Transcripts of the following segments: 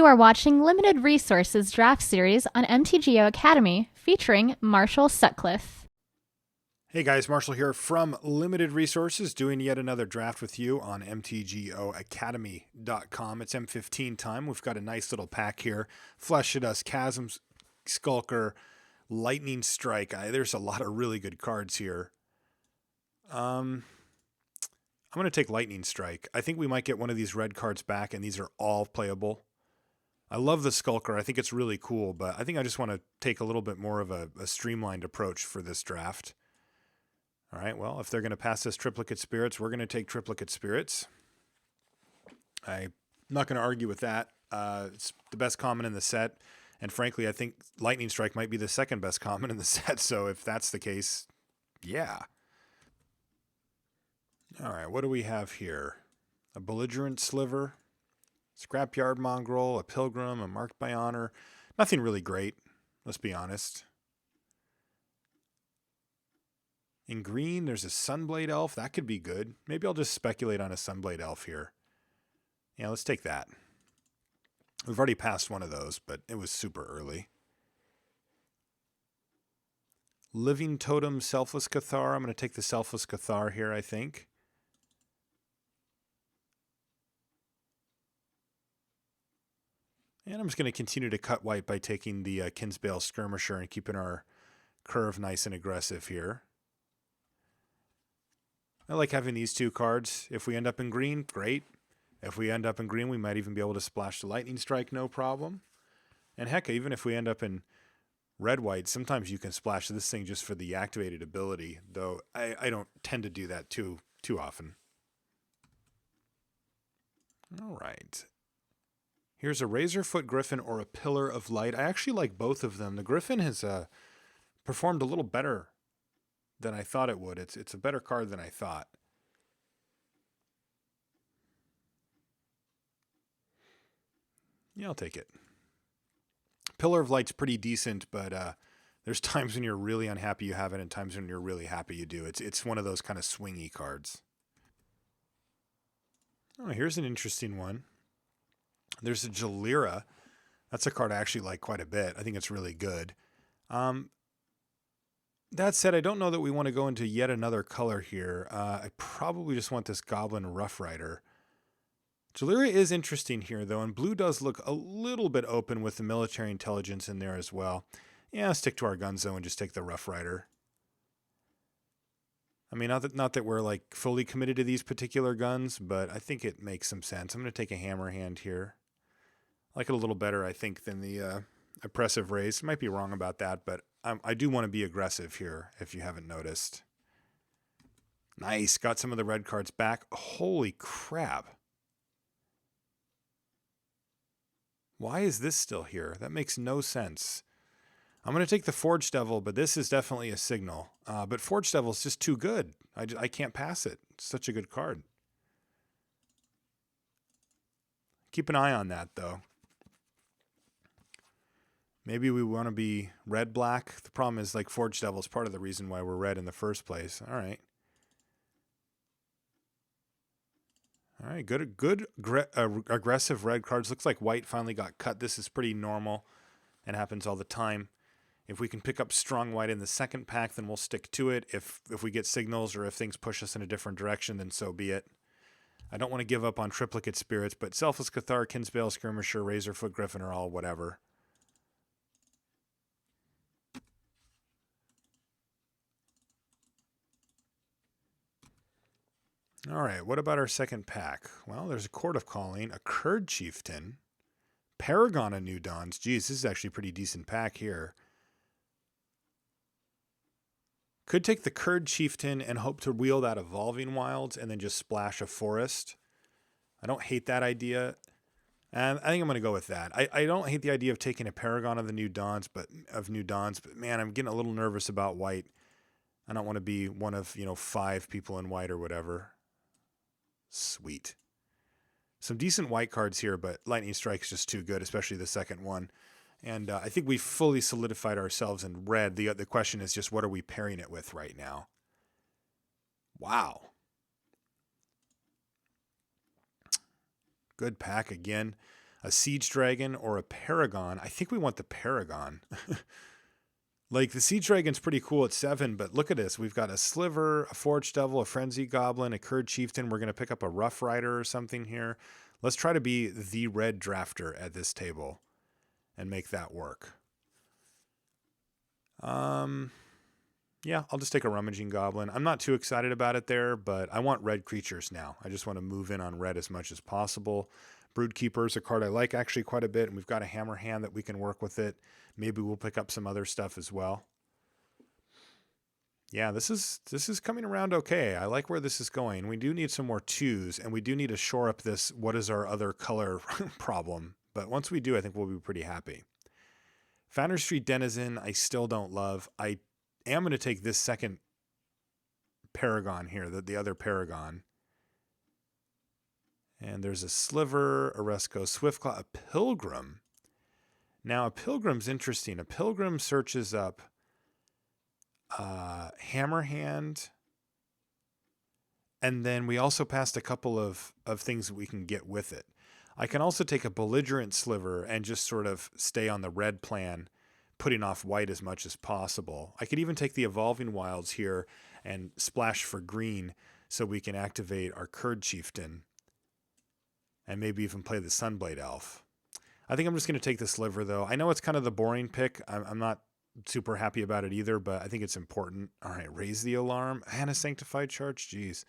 You are watching Limited Resources Draft Series on MTGO Academy featuring Marshall Sutcliffe. Hey guys, Marshall here from Limited Resources doing yet another draft with you on MTGOacademy.com. It's M15 time. We've got a nice little pack here. Flesh at Us, Chasms, Skulker, Lightning Strike. There's a lot of really good cards here. I'm going to take Lightning Strike. I think we might get one of these red cards back, and these are all playable. I love the Skulker. I think it's really cool, but I think I just want to take a little bit more of a streamlined approach for this draft. All right, well, if they're going to pass us Triplicate Spirits, we're going to take Triplicate Spirits. I'm not going to argue with that. It's the best common in the set, and frankly, I think Lightning Strike might be the second best common in the set, so if that's the case, yeah. All right, what do we have here? A Belligerent Sliver, Scrapyard Mongrel, a Pilgrim, a Marked by Honor. Nothing really great, let's be honest. In green, there's a Sunblade Elf. That could be good. Maybe I'll just speculate on a Sunblade Elf here. Yeah, let's take that. We've already passed one of those, but it was super early. Living Totem, Selfless Cathar. I'm going to take the Selfless Cathar here, I think. And I'm just going to continue to cut white by taking the Kinsbale Skirmisher and keeping our curve nice and aggressive here. I like having these two cards. If we end up in green, great. If we end up in green, we might even be able to splash the Lightning Strike, no problem. And heck, even if we end up in red-white, sometimes you can splash this thing just for the activated ability, though I don't tend to do that too often. All right. Here's a Razorfoot Griffin or a Pillar of Light. I actually like both of them. The Griffin has performed a little better than I thought it would. It's a better card than I thought. Yeah, I'll take it. Pillar of Light's pretty decent, but there's times when you're really unhappy you have it and times when you're really happy you do. It's one of those kind of swingy cards. Oh, here's an interesting one. There's a Jalira. That's a card I actually like quite a bit. I think it's really good. That said, I don't know that we want to go into yet another color here. I probably just want this Goblin Rough Rider. Jalira is interesting here, though, and blue does look a little bit open with the military intelligence in there as well. Yeah, stick to our guns, though, and just take the Rough Rider. I mean, not that we're like fully committed to these particular guns, but I think it makes some sense. I'm going to take a Hammer Hand here. I like it a little better, I think, than the Oppressive Raise. Might be wrong about that, but I do want to be aggressive here, if you haven't noticed. Nice. Got some of the red cards back. Holy crap. Why is this still here? That makes no sense. I'm going to take the Forge Devil, but this is definitely a signal. But Forge Devil is just too good. I can't pass it. It's such a good card. Keep an eye on that, though. Maybe we want to be red-black. The problem is, like, Forge Devil is part of the reason why we're red in the first place. All right. All right, good aggressive red cards. Looks like white finally got cut. This is pretty normal and happens all the time. If we can pick up strong white in the second pack, then we'll stick to it. If we get signals or if things push us in a different direction, then so be it. I don't want to give up on Triplicate Spirits, but Selfless Cathar, Kinsbale Skirmisher, Razorfoot Griffin are all whatever. All right, what about our second pack? Well, there's a Court of Calling, a Curd Chieftain, Paragon of New Dawns. Geez, this is actually a pretty decent pack here. Could take the Curd Chieftain and hope to wield out Evolving Wilds and then just splash a Forest. I don't hate that idea. And I think I'm going to go with that. I don't hate the idea of taking a Paragon of the New Dawns, but man, I'm getting a little nervous about white. I don't want to be one of, 5 people in white or whatever. Sweet. Some decent white cards here, but Lightning Strike is just too good, especially the second one. And I think we've fully solidified ourselves in red. The question is just what are we pairing it with right now? Wow. Good pack again. a Siege Dragon or a Paragon. I think we want the Paragon. Like, the Siege Dragon's pretty cool at 7, but look at this. We've got a Sliver, a Forge Devil, a Frenzy Goblin, a Curd Chieftain. We're going to pick up a Rough Rider or something here. Let's try to be the red drafter at this table and make that work. Yeah, I'll just take a Rummaging Goblin. I'm not too excited about it there, but I want red creatures now. I just want to move in on red as much as possible. Broodkeeper is a card I like actually quite a bit, and we've got a Hammer Hand that we can work with it. Maybe we'll pick up some other stuff as well. Yeah, this is coming around okay. I like where this is going. We do need some more 2s, and we do need to shore up this what is our other color problem. But once we do, I think we'll be pretty happy. Foundry Street Denizen, I still don't love. I am going to take this second Paragon here, the other Paragon. And there's a Sliver, a Resco, Swiftclaw, a Pilgrim. Now, a Pilgrim's interesting. A Pilgrim searches up Hammer Hand. And then we also passed a couple of things that we can get with it. I can also take a Belligerent Sliver and just sort of stay on the red plan, putting off white as much as possible. I could even take the Evolving Wilds here and splash for green so we can activate our Curd Chieftain and maybe even play the Sunblade Elf. I think I'm just going to take the Sliver, though. I know it's kind of the boring pick. I'm not super happy about it either, but I think it's important. All right, Raise the Alarm and a Sanctified Charge. Jeez.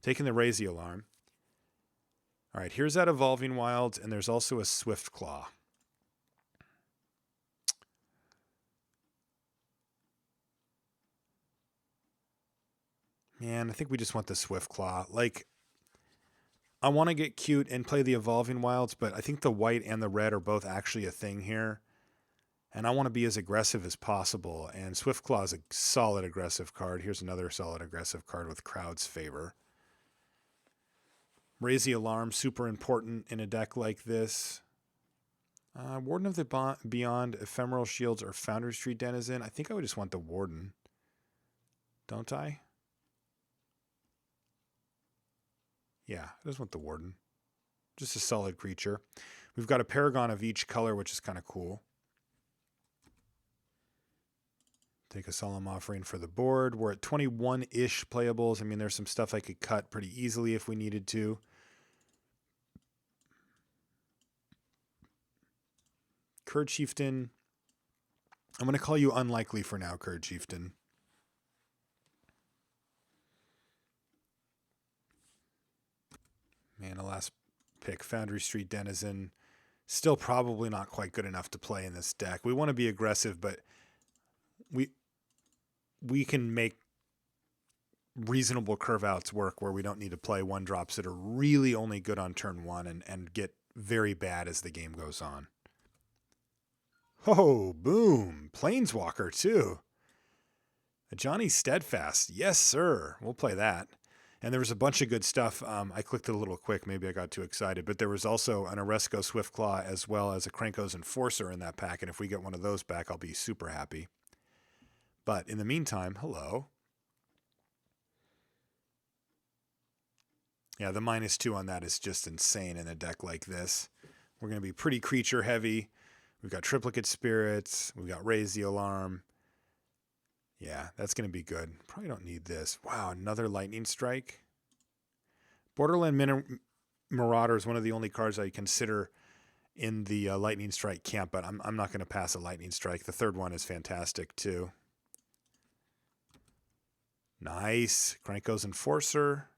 Taking the Raise the Alarm. All right, here's that Evolving Wilds, and there's also a Swiftclaw. Man, I think we just want the Swiftclaw. Like, I want to get cute and play the Evolving Wilds, but I think the white and the red are both actually a thing here. And I want to be as aggressive as possible. And Swiftclaw is a solid aggressive card. Here's another solid aggressive card with Crowd's Favor. Raise the Alarm, super important in a deck like this. Warden of the Beyond, Ephemeral Shields, or Foundry Street Denizen. I think I would just want the Warden. Don't I? Yeah, I just want the Warden. Just a solid creature. We've got a Paragon of each color, which is kind of cool. Take a Solemn Offering for the board. We're at 21-ish playables. I mean, there's some stuff I could cut pretty easily if we needed to. Curd Chieftain. I'm going to call you unlikely for now, Curd Chieftain. Man, a last pick. Foundry Street Denizen. Still probably not quite good enough to play in this deck. We want to be aggressive, but we can make reasonable curve outs work where we don't need to play 1-drops that are really only good on turn 1 and get very bad as the game goes on. Oh, boom. Planeswalker, too. A Johnny Steadfast. Yes, sir. We'll play that. And there was a bunch of good stuff. I clicked it a little quick. Maybe I got too excited. But there was also an Oresco Swiftclaw as well as a Krenko's Enforcer in that pack. And if we get one of those back, I'll be super happy. But in the meantime, hello. Yeah, the -2 on that is just insane in a deck like this. We're going to be pretty creature heavy. We've got Triplicate Spirits. We've got Raise the Alarm. Yeah, that's going to be good. Probably don't need this. Wow, another Lightning Strike. Borderland Marauder is one of the only cards I consider in the Lightning Strike camp, but I'm not going to pass a Lightning Strike. The third one is fantastic, too. Nice. Krenko's Enforcer.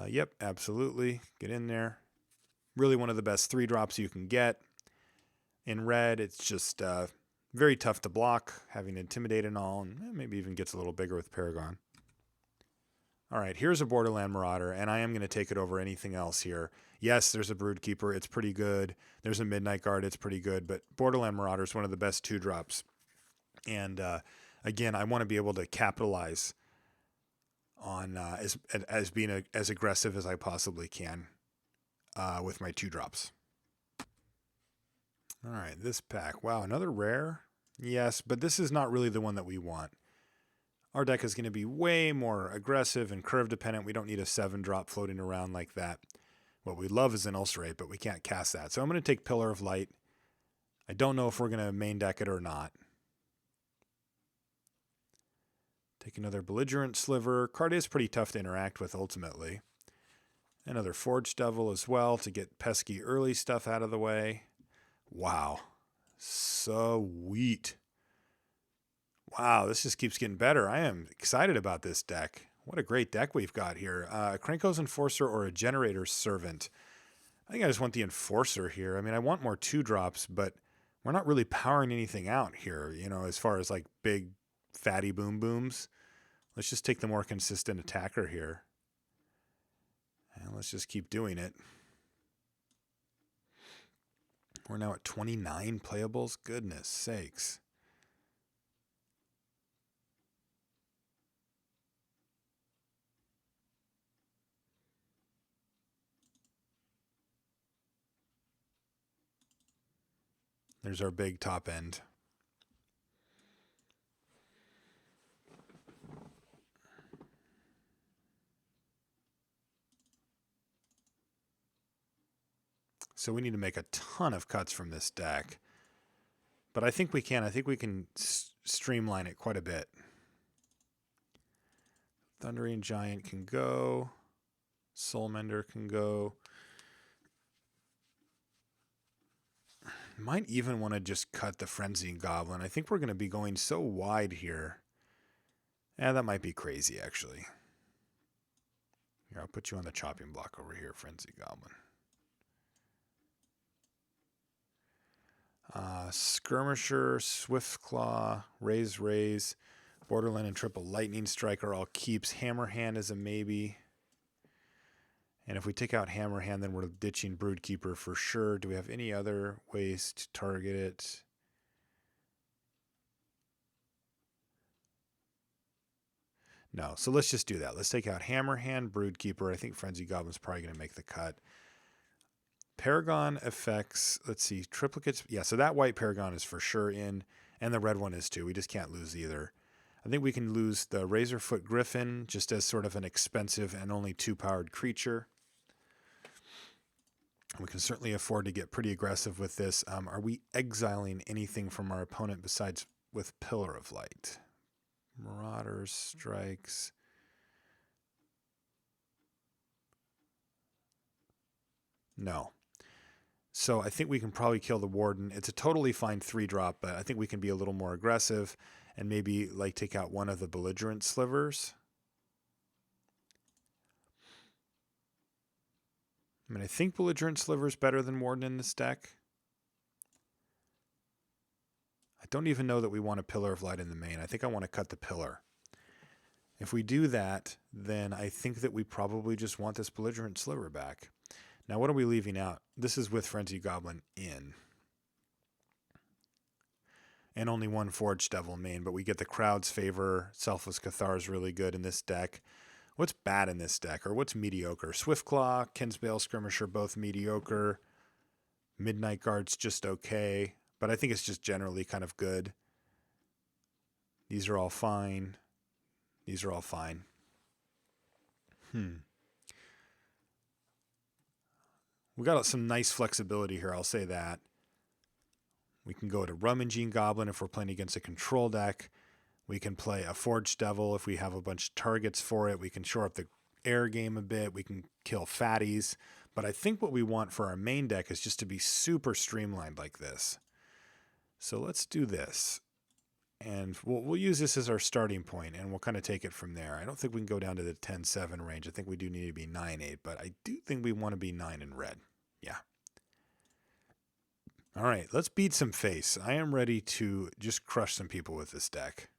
Yep, absolutely. Get in there. Really one of the best 3-drops you can get. In red, it's just very tough to block, having Intimidate and all, and maybe even gets a little bigger with Paragon. All right, here's a Borderland Marauder, and I am going to take it over anything else here. Yes, there's a Broodkeeper. It's pretty good. There's a Midnight Guard. It's pretty good, but Borderland Marauder is one of the best 2-drops. And again, I want to be able to capitalize on as being as aggressive as I possibly can with my 2-drops. All right, this pack. Wow, another rare? Yes, but this is not really the one that we want. Our deck is going to be way more aggressive and curve dependent. We don't need a 7-drop floating around like that. What we love is an Ulcerate, but we can't cast that. So I'm going to take Pillar of Light. I don't know if we're going to main deck it or not. Take another Belligerent Sliver. Card is pretty tough to interact with ultimately. Another Forge Devil as well to get pesky early stuff out of the way. Wow. Sweet. Wow, this just keeps getting better. I am excited about this deck. What a great deck we've got here. Krenko's Enforcer or a Generator's Servant. I think I just want the Enforcer here. I mean, I want more 2-drops, but we're not really powering anything out here, you know, as far as like big, fatty boom booms. Let's just take the more consistent attacker here. And let's just keep doing it. We're now at 29 playables. Goodness sakes. There's our big top end. So we need to make a ton of cuts from this deck. But I think we can. I think we can streamline it quite a bit. Thundering Giant can go. Soulmender can go. Might even want to just cut the Frenzied Goblin. I think we're going to be going so wide here. Yeah, that might be crazy, actually. Here, I'll put you on the chopping block over here, Frenzied Goblin. Skirmisher, Swiftclaw, Raise, Borderland and Triple Lightning Strike are all keeps. Hammerhand is a maybe. And if we take out Hammerhand, then we're ditching Broodkeeper for sure. Do we have any other ways to target it? No, so let's just do that. Let's take out Hammerhand, Broodkeeper. I think Frenzy Goblin's probably going to make the cut. Paragon effects, let's see, triplicates. Yeah, so that white Paragon is for sure in, and the red one is too. We just can't lose either. I think we can lose the Razorfoot Griffin just as sort of an expensive and only 2-powered creature. We can certainly afford to get pretty aggressive with this. Are we exiling anything from our opponent besides with Pillar of Light? Marauders, Strikes. No. So I think we can probably kill the Warden. It's a totally fine 3-drop, but I think we can be a little more aggressive and maybe like take out one of the Belligerent Slivers. I mean, I think Belligerent Sliver is better than Warden in this deck. I don't even know that we want a Pillar of Light in the main. I think I want to cut the Pillar. If we do that, then I think that we probably just want this Belligerent Sliver back. Now, what are we leaving out? This is with Frenzy Goblin in. And only one Forge Devil main, but we get the crowd's favor. Selfless Cathar is really good in this deck. What's bad in this deck, or what's mediocre? Swiftclaw, Kinsbale Skirmisher, both mediocre. Midnight Guard's just okay, but I think it's just generally kind of good. These are all fine. These are all fine. We got some nice flexibility here, I'll say that. We can go to Rummaging Goblin if we're playing against a control deck. We can play a Forged Devil if we have a bunch of targets for it. We can shore up the air game a bit. We can kill fatties. But I think what we want for our main deck is just to be super streamlined like this. So let's do this. And we'll use this as our starting point, and we'll kind of take it from there. I don't think we can go down to the 10-7 range. I think we do need to be 9-8, but I do think we want to be 9 in red. Yeah. All right, let's beat some face. I am ready to just crush some people with this deck.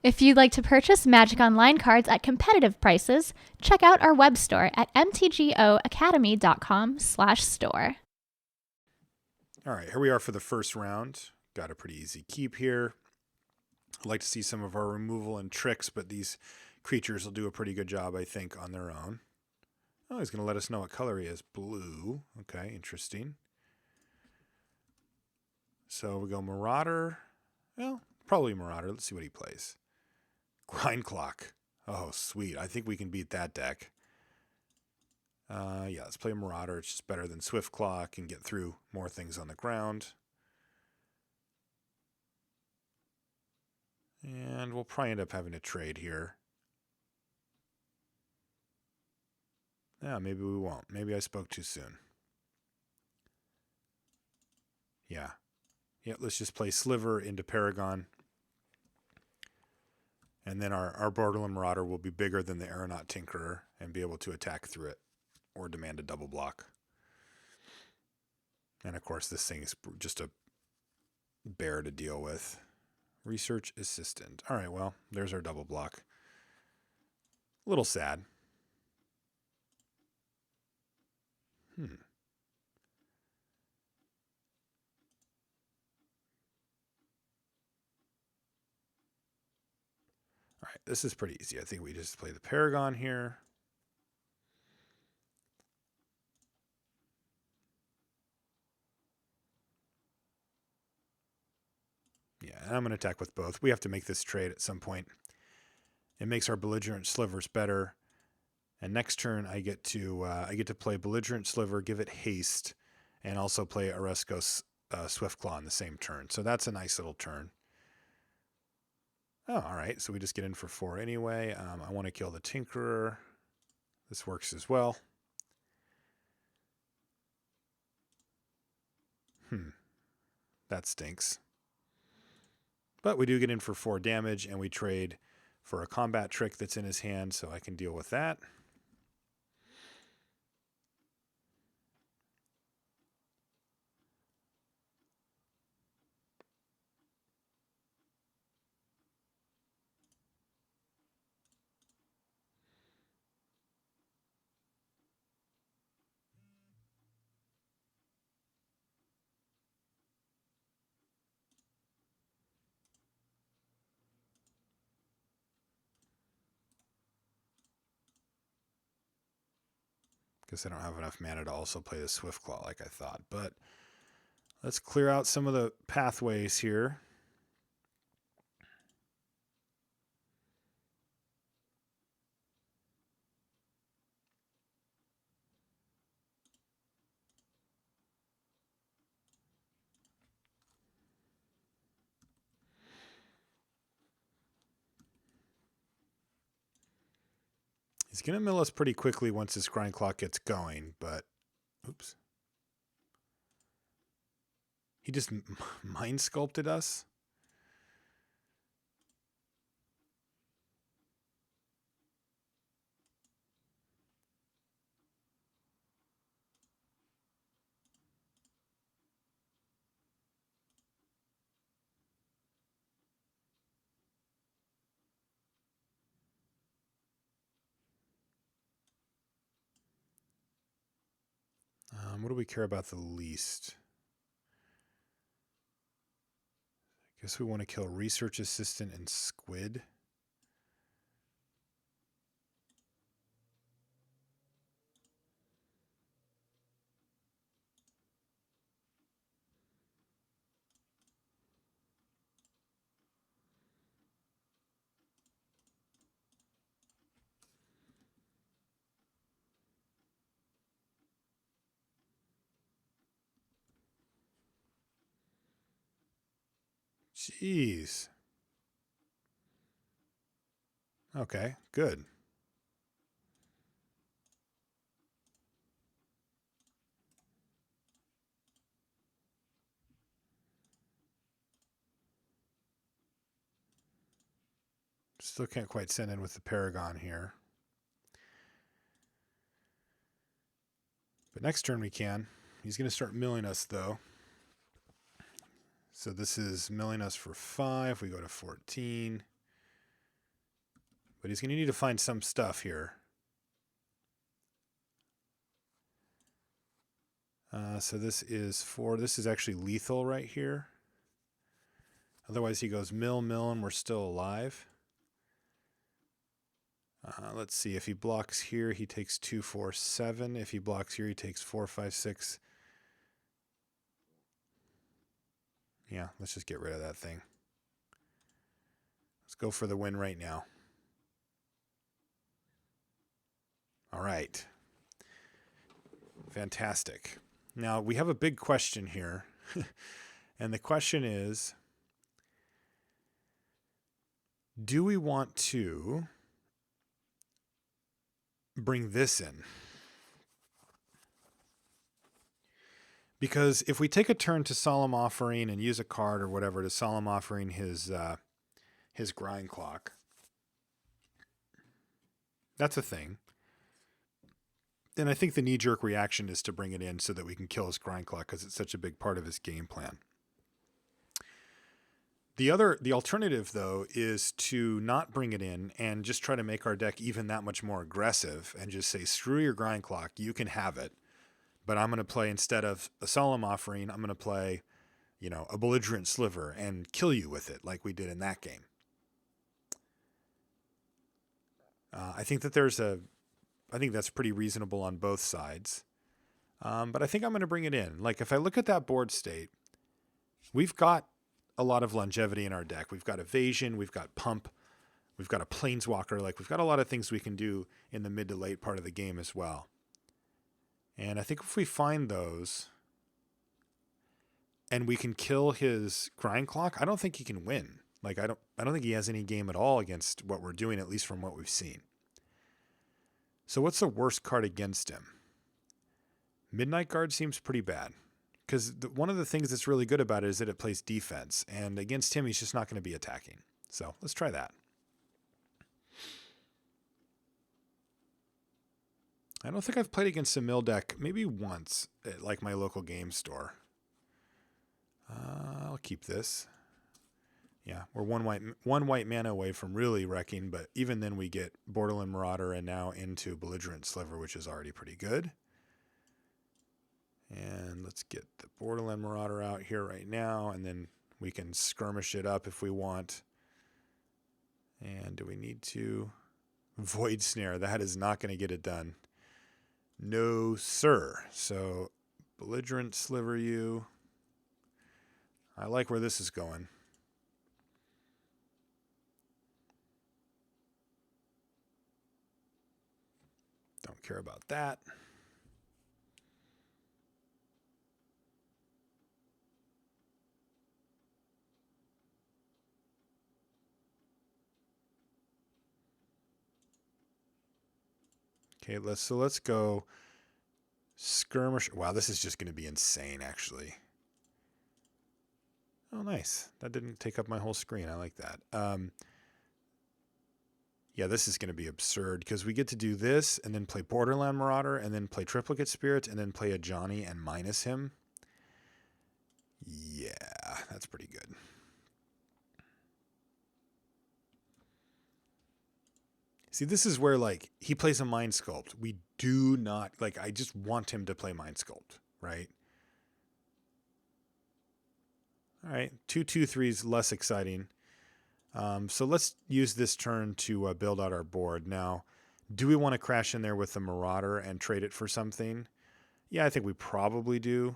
If you'd like to purchase Magic Online cards at competitive prices, check out our web store at mtgoacademy.com/store. All right, here we are for the first round. Got a pretty easy keep here. I'd like to see some of our removal and tricks, but these creatures will do a pretty good job, I think, on their own. Oh, he's going to let us know what color he is. Blue. Okay, interesting. So we go Marauder. Well, probably Marauder. Let's see what he plays. Grind Clock. Oh, sweet. I think we can beat that deck. Yeah, let's play Marauder. It's just better than Swiftclaw. Can get through more things on the ground. And we'll probably end up having to trade here. Yeah, maybe we won't. Maybe I spoke too soon. Yeah. Yeah, let's just play Sliver into Paragon. And then our Borderland Marauder will be bigger than the Aeronaut Tinkerer and be able to attack through it or demand a double block. And of course, this thing is just a bear to deal with. Research Assistant. All right, well, there's our double block. A little sad. All right, this is pretty easy. I think we just play the Paragon here. Yeah, and I'm going to attack with both. We have to make this trade at some point. It makes our Belligerent Slivers better. And next turn, I get to play Belligerent Sliver, give it haste, and also play Oresco Swiftclaw in the same turn. So that's a nice little turn. Oh, all right. So we just get in for 4 anyway. I want to kill the Tinkerer. This works as well. That stinks. But we do get in for 4 damage, and we trade for a combat trick that's in his hand, so I can deal with that. Guess I don't have enough mana to also play the Swiftclaw like I thought. But let's clear out some of the pathways here. He's going to mill us pretty quickly once his grind clock gets going, but oops. He just mind sculpted us. What do we care about the least? I guess we want to kill Research Assistant and Squid. Jeez. Okay, good. Still can't quite send in with the Paragon here. But next turn we can. He's going to start milling us, though. So this is milling us for 5. We go to 14. But he's going to need to find some stuff here. So this is 4. This is actually lethal right here. Otherwise he goes mill, and we're still alive. Let's see. If he blocks here, he takes 2, 4, 7. If he blocks here, he takes 4, 5, 6. Yeah, let's just get rid of that thing. Let's go for the win right now. All right. Fantastic. Now, we have a big question here. And the question is, do we want to bring this in? Because if we take a turn to Solemn Offering and use a card or whatever to Solemn Offering his grind clock, that's a thing. And I think the knee-jerk reaction is to bring it in so that we can kill his grind clock because it's such a big part of his game plan. The alternative, though, is to not bring it in and just try to make our deck even that much more aggressive and just say, screw your grind clock, you can have it. But I'm going to play, instead of a Solemn Offering, I'm going to play, a Belligerent Sliver and kill you with it like we did in that game. I think that's pretty reasonable on both sides. But I think I'm going to bring it in. Like, if I look at that board state, we've got a lot of longevity in our deck. We've got Evasion, we've got Pump, we've got a Planeswalker. Like, we've got a lot of things we can do in the mid to late part of the game as well. And I think if we find those and we can kill his grind clock, I don't think he can win. Like, I don't think he has any game at all against what we're doing, at least from what we've seen. So what's the worst card against him? Midnight Guard seems pretty bad, because one of the things that's really good about it is that it plays defense, and against him, he's just not going to be attacking. So let's try that. I don't think I've played against a mill deck, maybe once at like my local game store. I'll keep this. Yeah, we're one white mana away from really wrecking, but even then we get Borderland Marauder and now into Belligerent Sliver, which is already pretty good. And let's get the Borderland Marauder out here right now, and then we can skirmish it up if we want. And do we need to? Void Snare, that is not going to get it done. No, sir. So, Belligerent Sliver you. I like where this is going. Don't care about that. Okay, let's go skirmish. Wow, this is just going to be insane, actually. Oh, nice. That didn't take up my whole screen. I like that. Yeah, this is going to be absurd because we get to do this and then play Borderland Marauder and then play Triplicate Spirit and then play a Johnny and minus him. Yeah, that's pretty good. See, this is where, like, he plays a Mind Sculpt. We do not, like, I just want him to play Mind Sculpt, right? All right, 2/2/3 is less exciting. So let's use this turn to build out our board. Now, do we want to crash in there with the Marauder and trade it for something? Yeah, I think we probably do.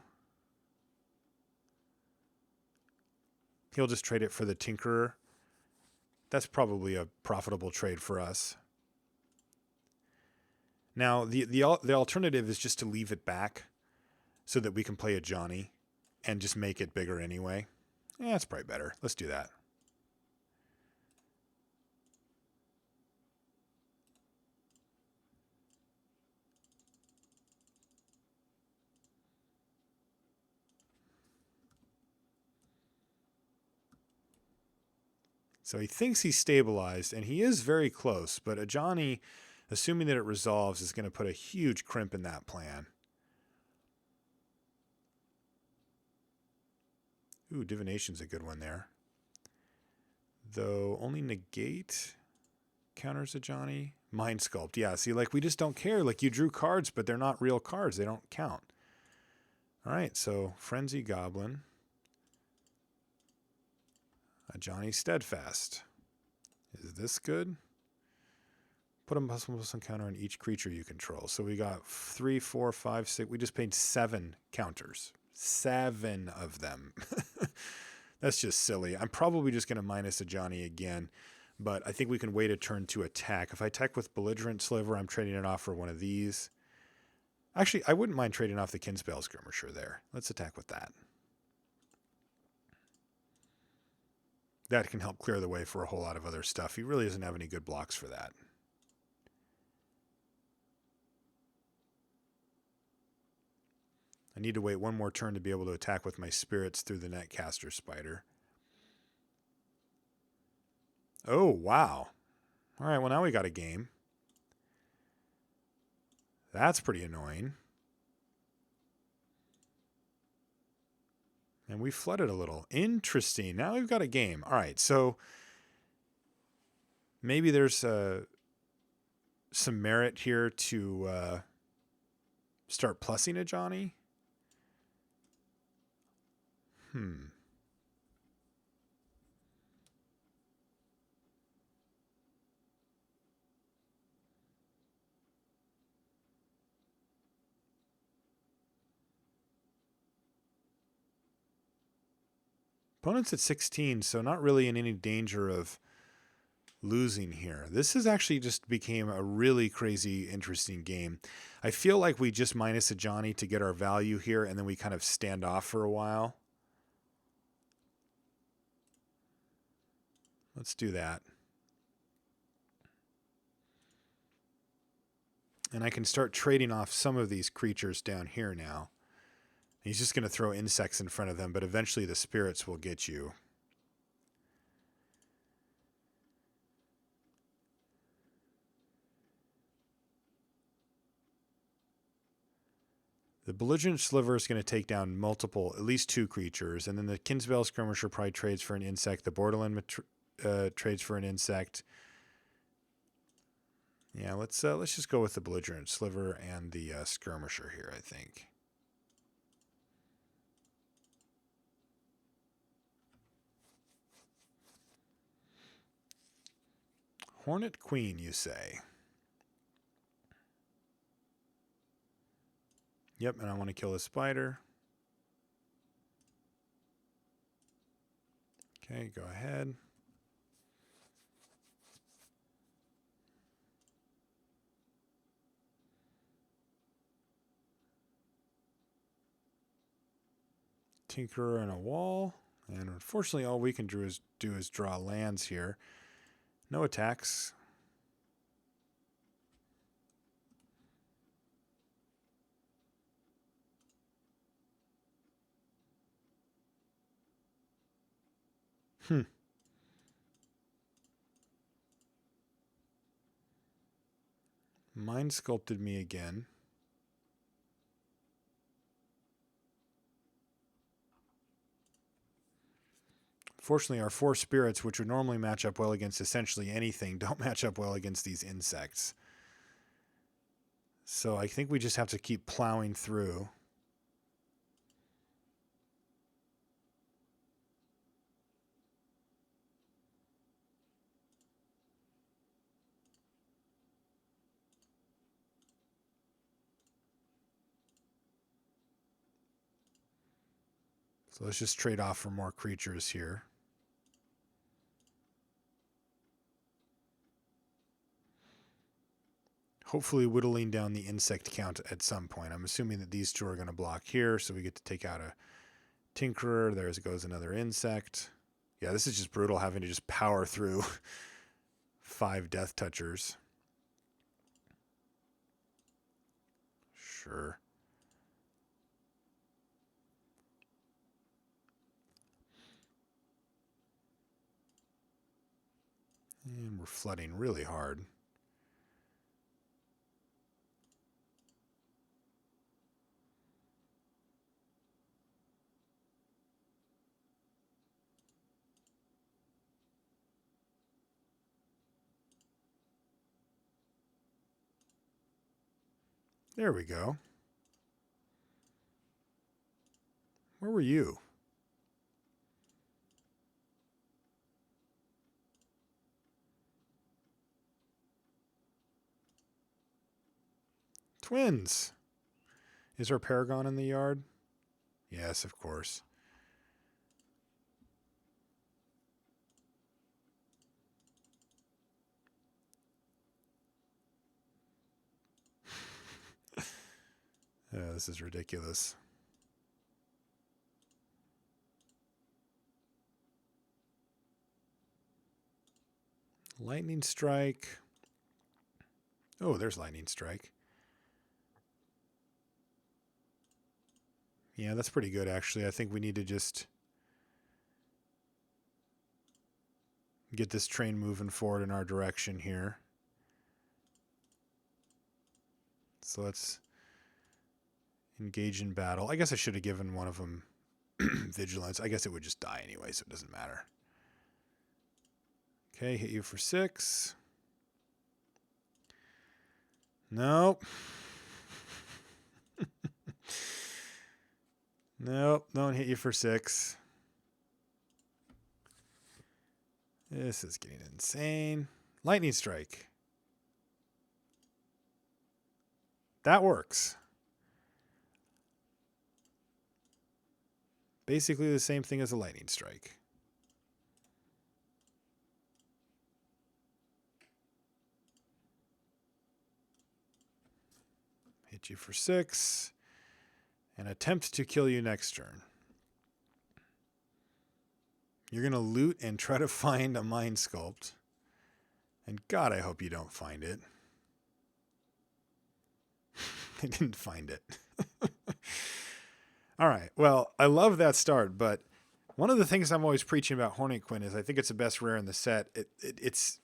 He'll just trade it for the Tinkerer. That's probably a profitable trade for us. Now, the alternative is just to leave it back so that we can play a Johnny and just make it bigger anyway. Yeah, that's probably better. Let's do that. So he thinks he's stabilized, and he is very close, but a Johnny, assuming that it resolves, is going to put a huge crimp in that plan. Ooh, Divination's a good one there. Though only negate counters a Johnny. Mind Sculpt, yeah, see, like, we just don't care. Like, you drew cards, but they're not real cards. They don't count. All right, so Frenzy Goblin. A Johnny Steadfast. Is this good? Put a +1/+1 counter on each creature you control. So we got 3, 4, 5, 6. We just paid 7 counters. 7 of them. That's just silly. I'm probably just going to minus a Johnny again, but I think we can wait a turn to attack. If I attack with Belligerent Sliver, I'm trading it off for one of these. Actually, I wouldn't mind trading off the Kinsbale Skirmisher there. Let's attack with that. That can help clear the way for a whole lot of other stuff. He really doesn't have any good blocks for that. I need to wait one more turn to be able to attack with my spirits through the Netcaster Spider. Oh, wow. All right, well, now we got a game. That's pretty annoying. And we flooded a little. Interesting. Now we've got a game. All right, so maybe there's some merit here to start plussing a Johnny. Opponent's at 16, so not really in any danger of losing here. This has actually just became a really crazy, interesting game. I feel like we just minus a Johnny to get our value here, and then we kind of stand off for a while. Let's do that. And I can start trading off some of these creatures down here now. He's just going to throw insects in front of them, but eventually the spirits will get you. The Belligerent Sliver is going to take down multiple, at least 2 creatures, and then the Kinsbale Skirmisher probably trades for an insect. The Borderland trades for an insect. Yeah, let's just go with the Belligerent Sliver and the Skirmisher here, I think. Hornet Queen, you say? Yep, and I want to kill the spider. Okay, go ahead. Tinkerer and a wall. And unfortunately, all we can do is draw lands here. No attacks. Mind sculpted me again. Fortunately, our 4 spirits, which would normally match up well against essentially anything, don't match up well against these insects. So I think we just have to keep plowing through. So let's just trade off for more creatures here. Hopefully whittling down the insect count at some point. I'm assuming that these 2 are going to block here, so we get to take out a Tinkerer. There goes another insect. Yeah, this is just brutal having to just power through 5 Death Touchers. Sure. And we're flooding really hard. There we go. Where were you? Twins! Is our Paragon in the yard? Yes, of course. This is ridiculous. Lightning Strike. Oh, there's Lightning Strike. Yeah, that's pretty good, actually. I think we need to just get this train moving forward in our direction here. So let's engage in battle. I guess I should have given one of them vigilance. I guess it would just die anyway, so it doesn't matter. Okay, hit you for 6. Nope. Nope, don't hit you for 6. This is getting insane. Lightning Strike. That works. Basically the same thing as a Lightning Strike. Hit you for 6. And attempt to kill you next turn. You're going to loot and try to find a Mind Sculpt. And God, I hope you don't find it. I didn't find it. All right. Well, I love that start, but one of the things I'm always preaching about Hornet Queen is I think it's the best rare in the set. It's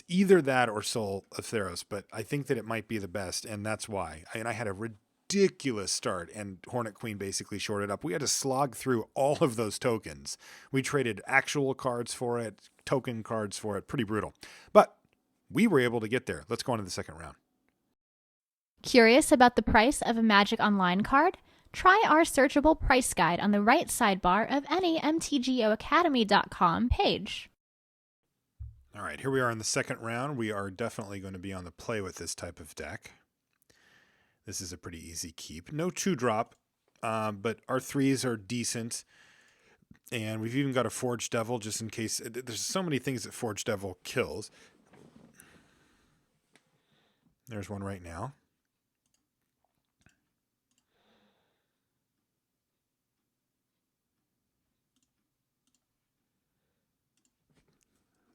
either that or Soul of Theros, but I think that it might be the best, and that's why. I had a ridiculous start, and Hornet Queen basically shorted up. We had to slog through all of those tokens. We traded actual cards for it, token cards for it. Pretty brutal. But we were able to get there. Let's go on to the second round. Curious about the price of a Magic Online card? Try our searchable price guide on the right sidebar of any MTGOacademy.com page. All right, here we are in the second round. We are definitely going to be on the play with this type of deck. This is a pretty easy keep. No 2-drop, but our 3s are decent. And we've even got a Forge Devil just in case. There's so many things that Forge Devil kills. There's one right now.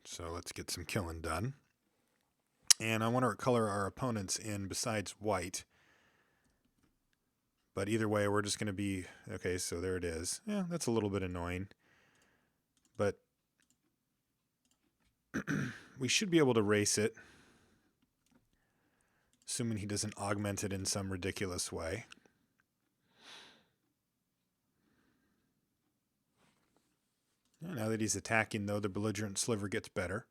So let's get some killing done. And I want to color our opponents in besides white. But either way, we're just going to be... Okay, so there it is. Yeah, that's a little bit annoying. But we should be able to race it. Assuming he doesn't augment it in some ridiculous way. Now that he's attacking, though, the Belligerent Sliver gets better.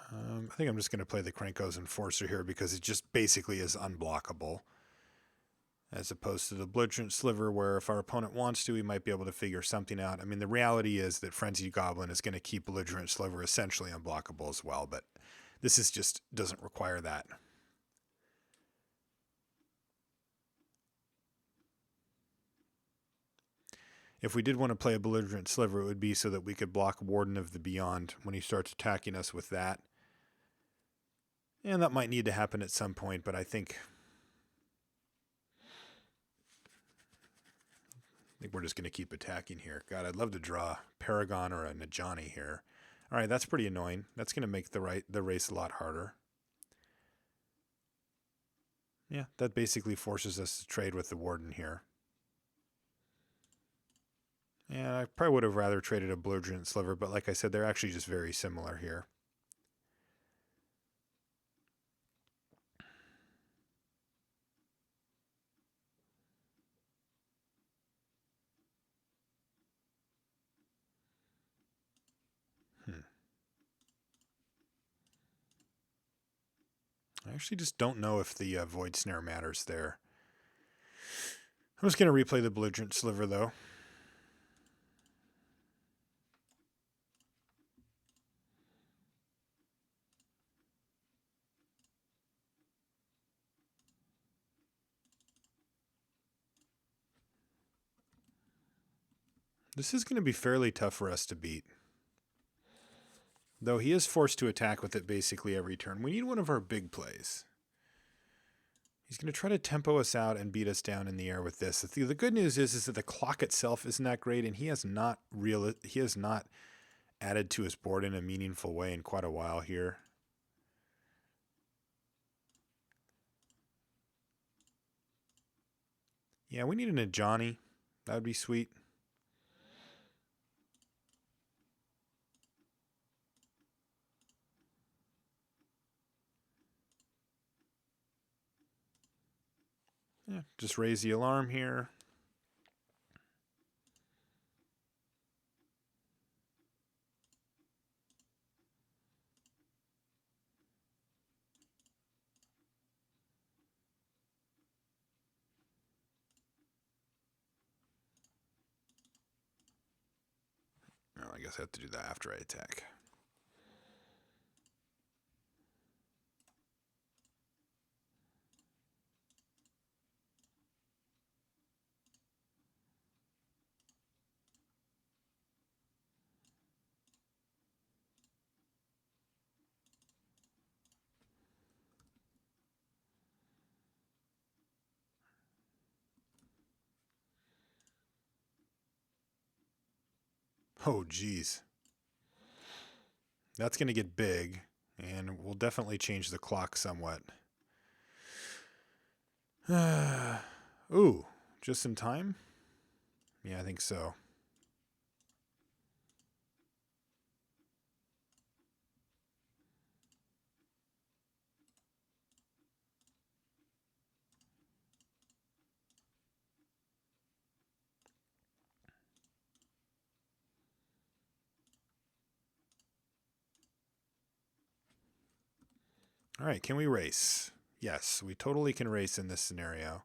I think I'm just going to play the Krenko's Enforcer here because it just basically is unblockable. As opposed to the Belligerent Sliver, where if our opponent wants to, he might be able to figure something out. I mean, the reality is that Frenzied Goblin is going to keep Belligerent Sliver essentially unblockable as well, but this is just doesn't require that. If we did want to play a Belligerent Sliver, it would be so that we could block Warden of the Beyond when he starts attacking us with that. And that might need to happen at some point, but I think we're just going to keep attacking here. God, I'd love to draw Paragon or a Najani here. All right, that's pretty annoying. That's going to make the race a lot harder. Yeah, that basically forces us to trade with the Warden here. Yeah, I probably would have rather traded a Belligerent Sliver, but like I said, they're actually just very similar here. I actually just don't know if the Void Snare matters there. I'm just going to replay the Belligerent Sliver, though. This is going to be fairly tough for us to beat. Though he is forced to attack with it basically every turn. We need one of our big plays. He's going to try to tempo us out and beat us down in the air with this. The good news is that the clock itself isn't that great, and he has not added to his board in a meaningful way in quite a while here. Yeah, we need an Ajani. That would be sweet. Yeah, just raise the alarm here. Oh, I guess I have to do that after I attack. Oh, geez. That's going to get big, and we'll definitely change the clock somewhat. Ooh, just in time? Yeah, I think so. All right, can we race? Yes, we totally can race in this scenario.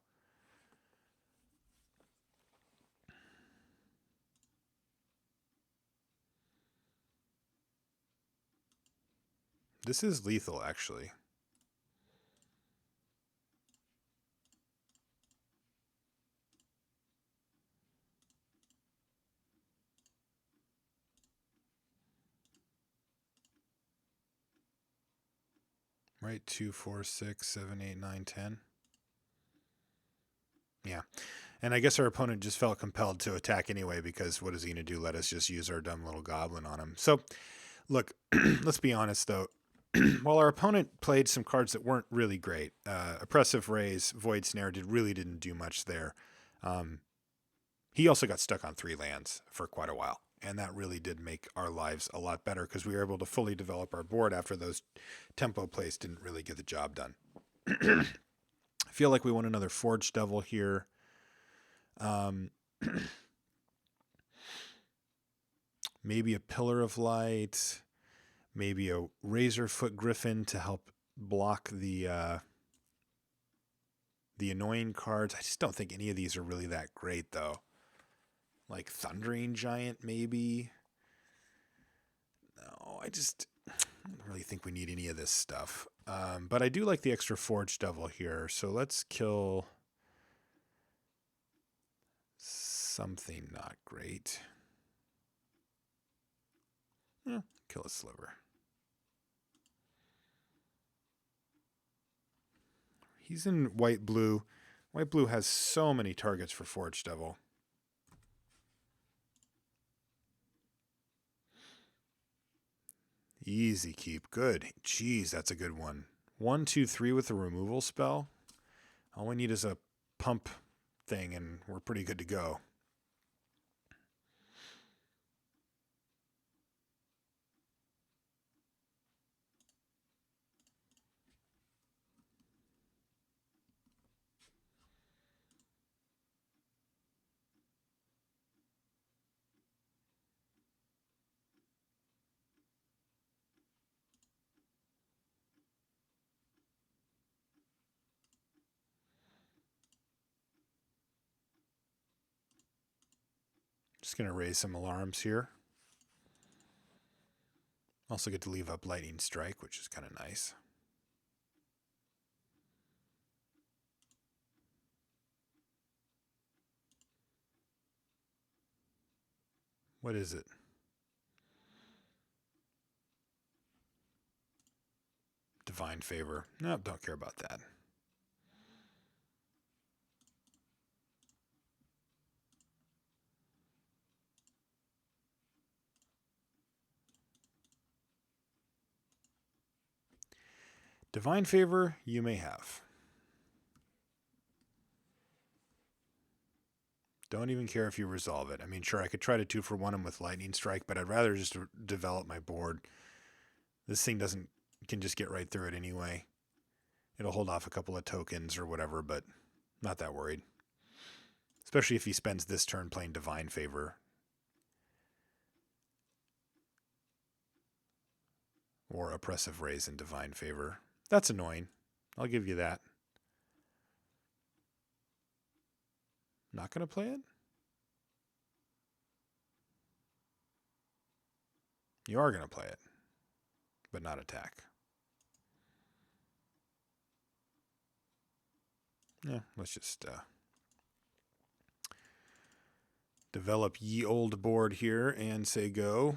This is lethal, actually. Right, 2, 4, 6, 7, 8, 9, 10. Yeah. And I guess our opponent just felt compelled to attack anyway because what is he going to do? Let us just use our dumb little goblin on him. So, look, let's be honest, though. While our opponent played some cards that weren't really great, Oppressive Raise, Void Snare really didn't do much there. He also got stuck on 3 lands for quite a while. And that really did make our lives a lot better because we were able to fully develop our board after those tempo plays didn't really get the job done. I feel like we want another Forge Devil here. Maybe a Pillar of Light. Maybe a Razorfoot Griffin to help block the annoying cards. I just don't think any of these are really that great, though. Like Thundering Giant, maybe. No, I don't really think we need any of this stuff. But I do like the extra Forge Devil here. So let's kill something not great. Yeah, kill a Sliver. He's in white-blue. White-blue has so many targets for Forge Devil. Easy keep. Good. Jeez, that's a good one. 1, 2, 3 with a removal spell. All we need is a pump thing, and we're pretty good to go. Just going to raise some alarms here. Also get to leave up Lightning Strike, which is kind of nice. What is it? Divine Favor. Nope, don't care about that. Divine Favor, you may have. Don't even care if you resolve it. I mean, sure, I could try to 2-for-1 him with Lightning Strike, but I'd rather just develop my board. This thing can just get right through it anyway. It'll hold off a couple of tokens or whatever, but not that worried. Especially if he spends this turn playing Divine Favor. Or Oppressive Raise in Divine Favor. That's annoying. I'll give you that. Not going to play it? You are going to play it, but not attack. Yeah, let's just develop ye old board here and say go.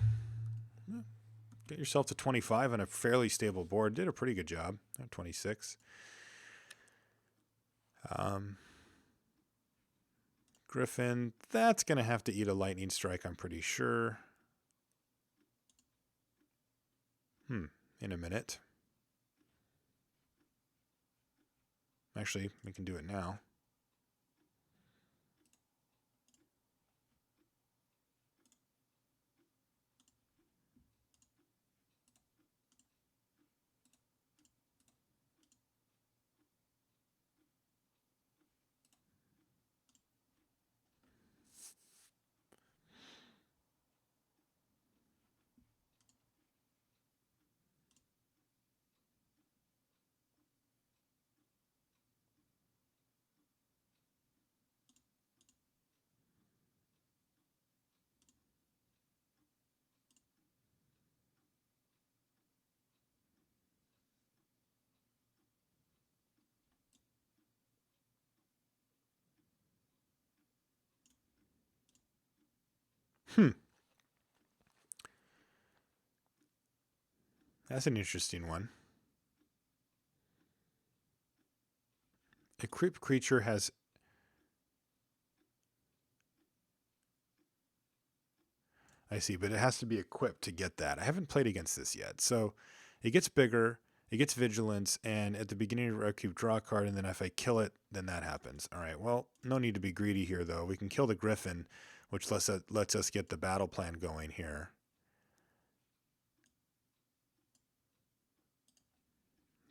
Get yourself to 25 on a fairly stable board. Did a pretty good job at 26. Griffin, that's going to have to eat a lightning strike, I'm pretty sure. In a minute. Actually, we can do it now. That's an interesting one. Equipped creature has... I see, but it has to be equipped to get that. I haven't played against this yet. So it gets bigger, it gets vigilance, and at the beginning of the upkeep, draw a card, and then if I kill it, then that happens. All right, well, no need to be greedy here, though. We can kill the Griffin, which lets us get the battle plan going here.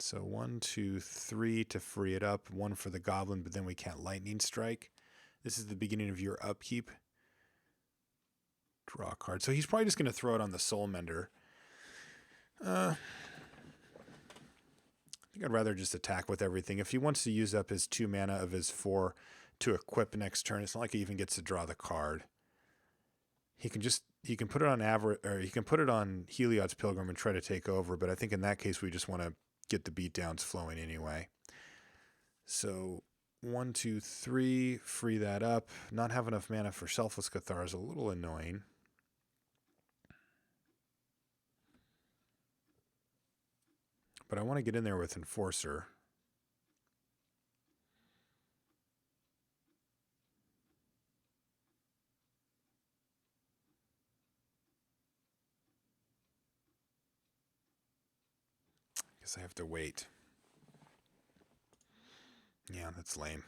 So 1, 2, 3 to free it up. 1 for the Goblin, but then we can't Lightning Strike. This is the beginning of your upkeep. Draw a card. So he's probably just going to throw it on the Soul Mender. I think I'd rather just attack with everything. If he wants to use up his 2 mana of his 4 to equip next turn, it's not like he even gets to draw the card. He can put it on he can put it on Heliod's Pilgrim and try to take over, but I think in that case we just want to get the beatdowns flowing anyway. So 1, 2, 3, free that up. Not have enough mana for Selfless Cathar is a little annoying. But I want to get in there with Enforcer. Guess I have to wait. Yeah, that's lame.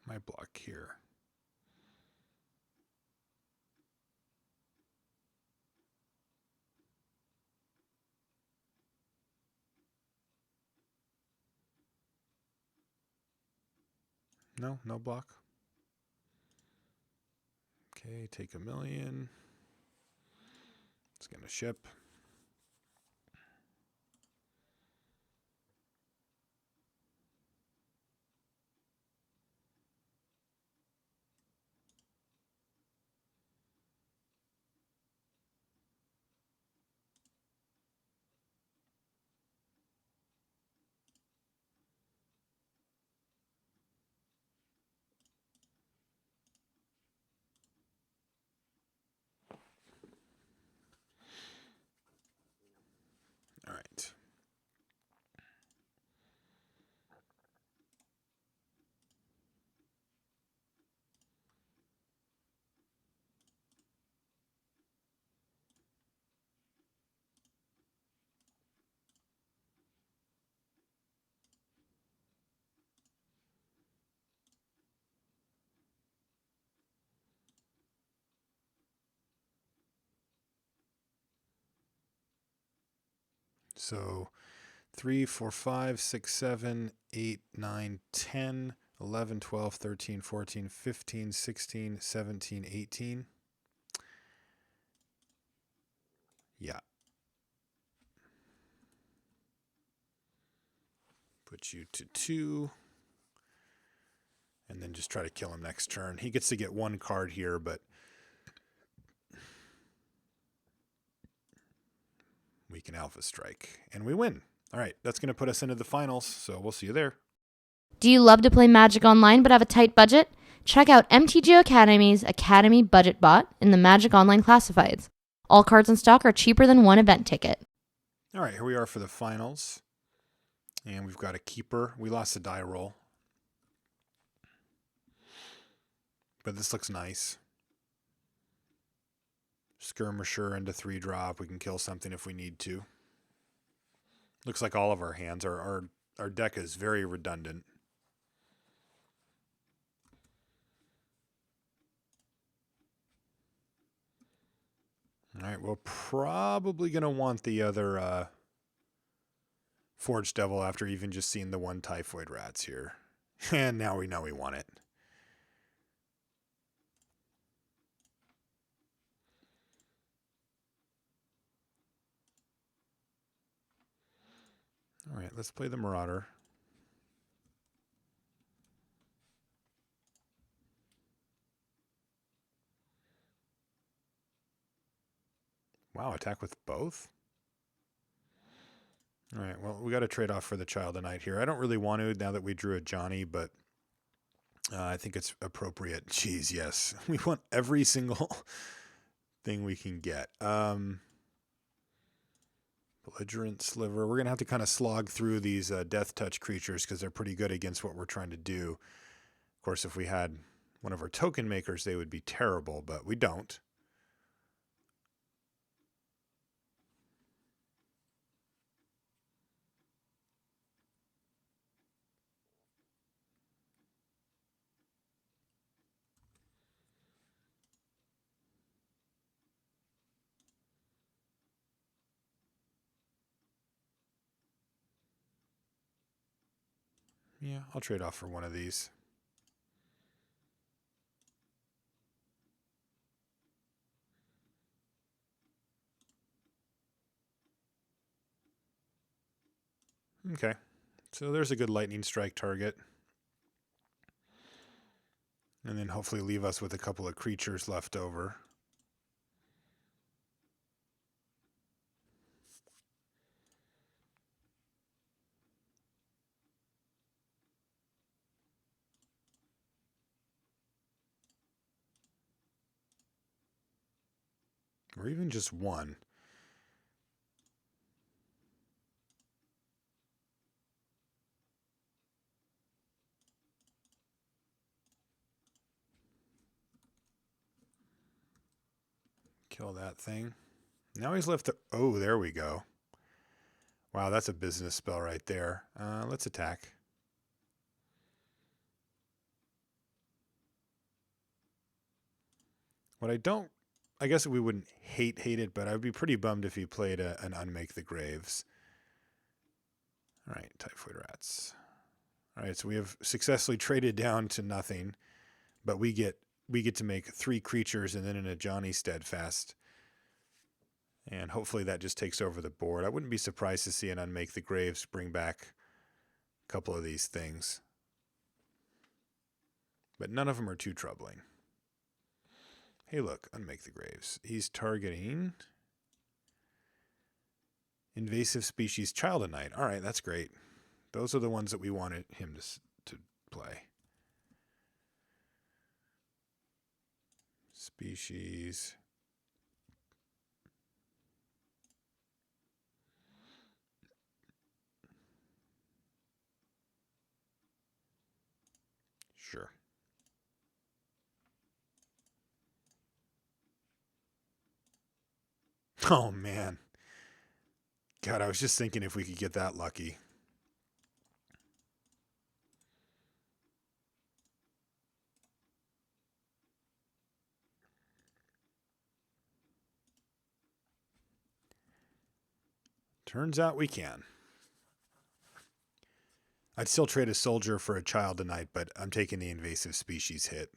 My block here. No block. Okay, take 1,000,000. It's going to ship. So 3, 4, 5, 6, 7, 8, 9, 10, 11, 12, 13, 14, 15, 16, 17, 18. Yeah. Put you to 2. And then just try to kill him next turn. He gets to get 1 card here, but we can Alpha Strike. And we win. All right, that's going to put us into the finals, so we'll see you there. Do you love to play Magic Online but have a tight budget? Check out MTGO Academy's Academy Budget Bot in the Magic Online Classifieds. All cards in stock are cheaper than one event ticket. All right, here we are for the finals. And we've got a keeper. We lost a die roll. But this looks nice. Skirmisher into 3-drop. We can kill something if we need to. Looks like all of our hands are our deck is very redundant. All right, we're probably going to want the other Forge Devil after even just seeing the 1 Typhoid Rats here. And now we know we want it. All right, let's play the Marauder. Wow, attack with both? All right, well, we got to trade off for the Child of Night here. I don't really want to now that we drew a Johnny, but I think it's appropriate. Jeez, yes. We want every single thing we can get. Belligerent Sliver. We're going to have to kind of slog through these Death Touch creatures because they're pretty good against what we're trying to do. Of course, if we had one of our token makers, they would be terrible, but we don't. Yeah, I'll trade off for one of these. Okay, so there's a good lightning strike target. And then hopefully leave us with a couple of creatures left over. Or even just one. Kill that thing. Now he's left the... Oh, there we go. Wow, that's a business spell right there. Let's attack. What I don't... I guess we wouldn't hate it, but I'd be pretty bummed if he played an Unmake the Graves. All right, Typhoid Rats. All right, so we have successfully traded down to nothing, but we get to make 3 creatures and then in a Johnny Steadfast. And hopefully that just takes over the board. I wouldn't be surprised to see an Unmake the Graves bring back a couple of these things. But none of them are too troubling. Hey, look, Unmake the Graves. He's targeting invasive species Child of Night. All right, that's great. Those are the ones that we wanted him to play. Species. Sure. Oh, man. God, I was just thinking if we could get that lucky. Turns out we can. I'd still trade a soldier for a child tonight, but I'm taking the invasive species hit.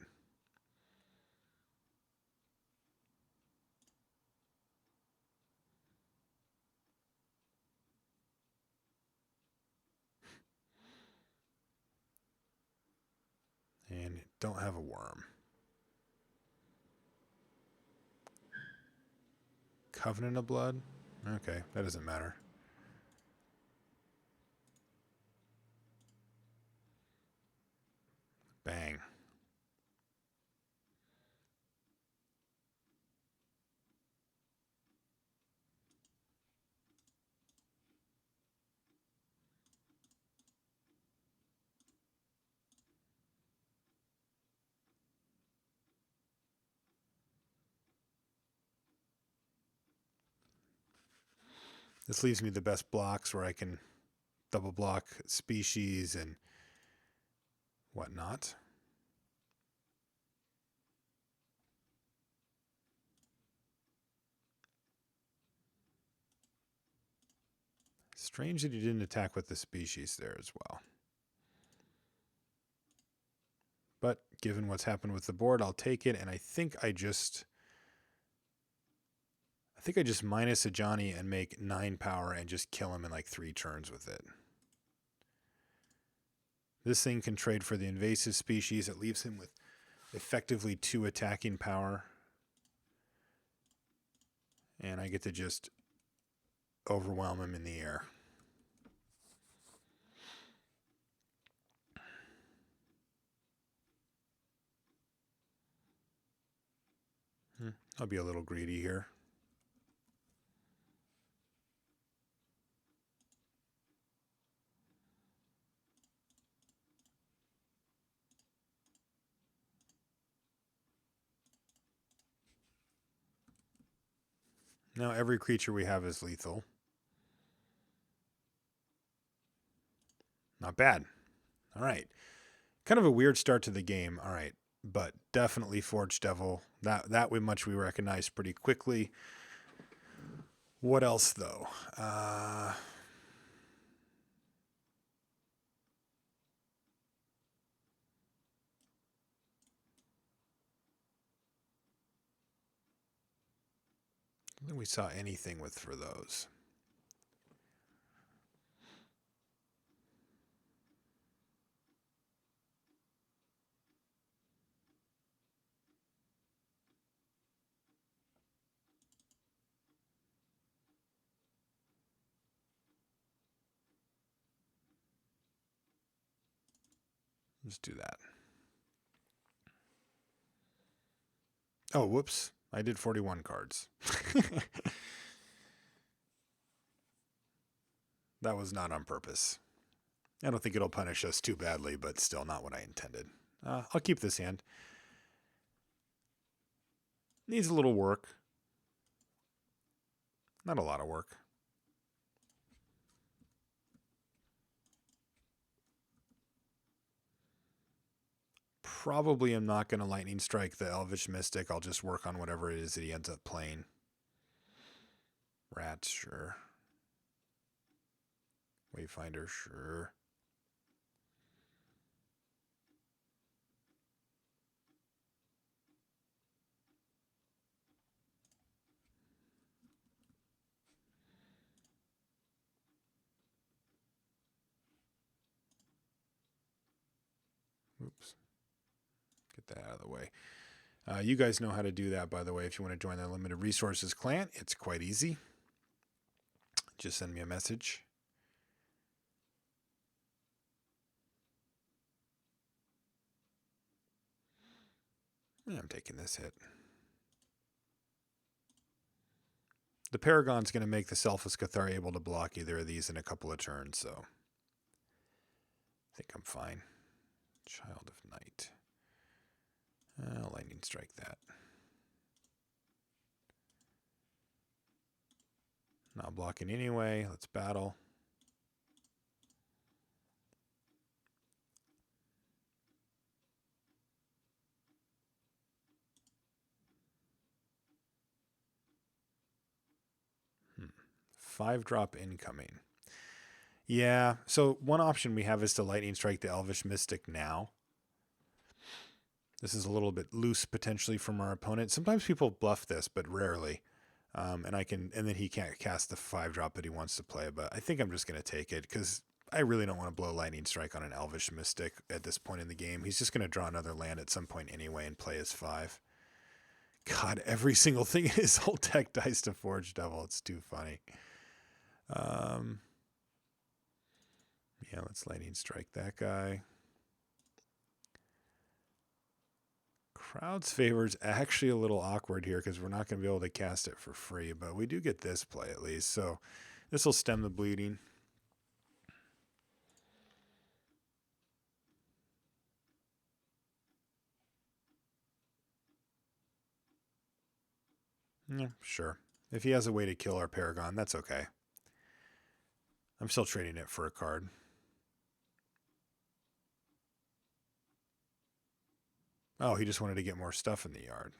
And don't have a worm. Covenant of Blood? Okay, that doesn't matter. Bang. This leaves me the best blocks where I can double block species and whatnot. Strange that he didn't attack with the species there as well. But given what's happened with the board, I'll take it, and I think I just minus a Johnny and make 9 power and just kill him in like 3 turns with it. This thing can trade for the invasive species. It leaves him with effectively 2 attacking power. And I get to just overwhelm him in the air. I'll be a little greedy here. Now every creature we have is lethal. Not bad. All right. Kind of a weird start to the game. All right. But definitely Forge Devil. That we recognize pretty quickly. What else, though? I don't think we saw anything for those. Let's do that. Oh, whoops. I did 41 cards. That was not on purpose. I don't think it'll punish us too badly, but still not what I intended. I'll keep this hand. Needs a little work. Not a lot of work. Probably am not going to Lightning Strike the Elvish Mystic. I'll just work on whatever it is that he ends up playing. Rats, sure. Wayfinder, sure. Oops. Get that out of the way. You guys know how to do that, by the way. If you want to join the Limited Resources clan, it's quite easy. Just send me a message. Yeah, I'm taking this hit. The Paragon's going to make the Selfless Cathar able to block either of these in a couple of turns, so I think I'm fine. Child of Night. Lightning Strike that. Not blocking anyway. Let's battle. 5-drop incoming. Yeah, so one option we have is to Lightning Strike the Elvish Mystic now. This is a little bit loose potentially from our opponent. Sometimes people bluff this, but rarely. And then he can't cast the 5-drop that he wants to play, but I think I'm just going to take it because I really don't want to blow Lightning Strike on an Elvish Mystic at this point in the game. He's just going to draw another land at some point anyway and play his 5. God, every single thing in his whole deck dies to Forge Devil. It's too funny. Yeah, let's Lightning Strike that guy. Crowd's favor is actually a little awkward here because we're not going to be able to cast it for free, but we do get this play at least. So this will stem the bleeding. Yeah, sure. If he has a way to kill our Paragon, that's okay. I'm still trading it for a card. Oh, he just wanted to get more stuff in the yard.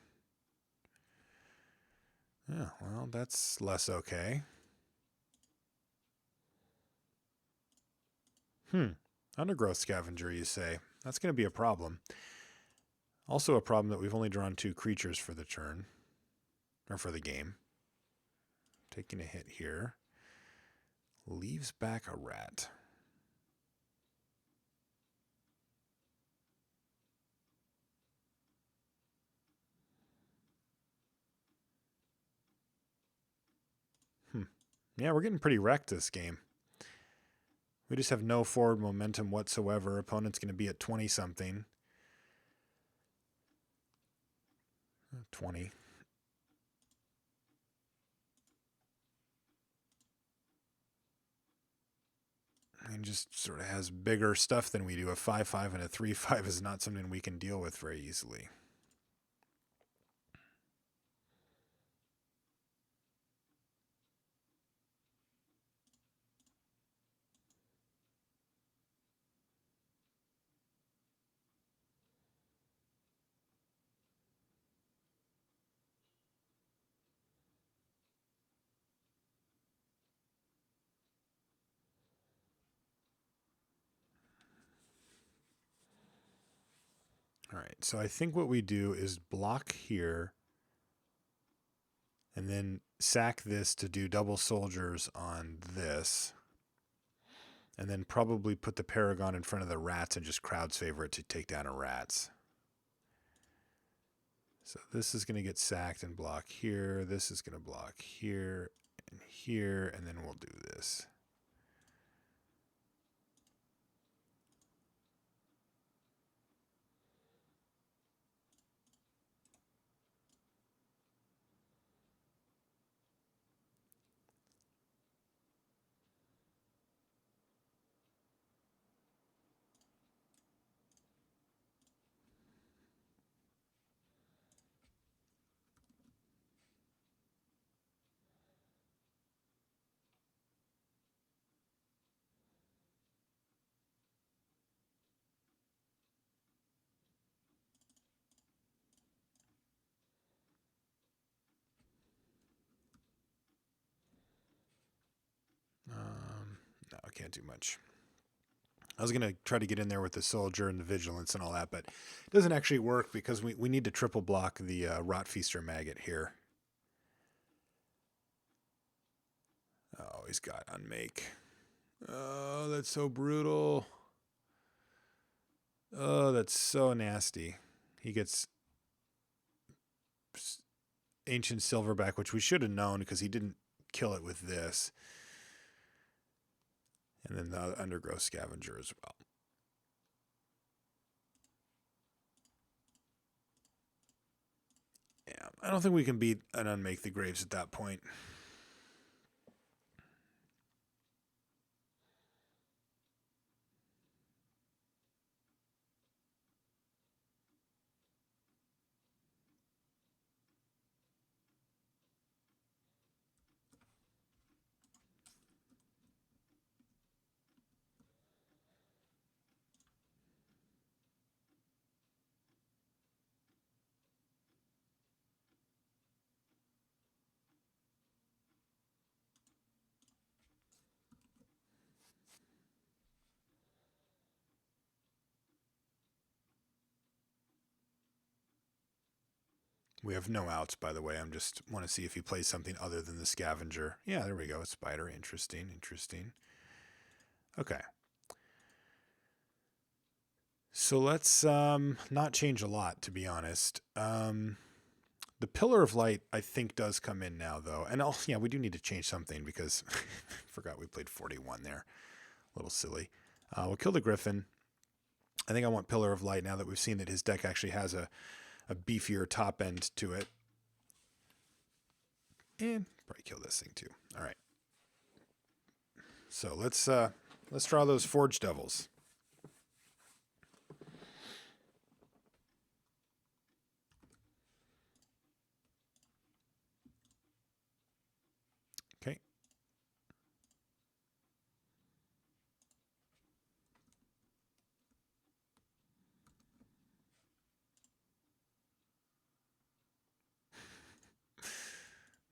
Yeah, well, that's less okay. Undergrowth Scavenger, you say. That's going to be a problem. Also a problem that we've only drawn 2 creatures for the turn. Or for the game. Taking a hit here. Leaves back a rat. Yeah, we're getting pretty wrecked this game. We just have no forward momentum whatsoever. Opponent's going to be at 20-something. 20. And just sort of has bigger stuff than we do. A 5-5 and a 3-5 is not something we can deal with very easily. All right, so I think what we do is block here and then sack this to do double soldiers on this. And then probably put the Paragon in front of the rats and just crowd's favor it to take down a rats. So this is going to get sacked and block here. This is going to block here, and then we'll do this. No, I can't do much. I was going to try to get in there with the soldier and the vigilance and all that, but it doesn't actually work because we need to triple block the Rotfeaster Maggot here. Oh, he's got Unmake. Oh, that's so brutal. Oh, that's so nasty. He gets Ancient Silverback, which we should have known because he didn't kill it with this. And then the Undergrowth Scavenger as well. Yeah, I don't think we can beat an Unmake the Graves at that point. We have no outs, by the way. I'm just want to see if he plays something other than the scavenger. Yeah, there we go. Spider. Interesting. Interesting. Okay. So let's not change a lot, to be honest. The Pillar of Light, I think, does come in now, though. And yeah, we do need to change something because I forgot we played 41 there. A little silly. We'll kill the Griffin. I think I want Pillar of Light now that we've seen that his deck actually has a beefier top end to it. And probably kill this thing too. All right. So let's draw those Forge Devils. Okay.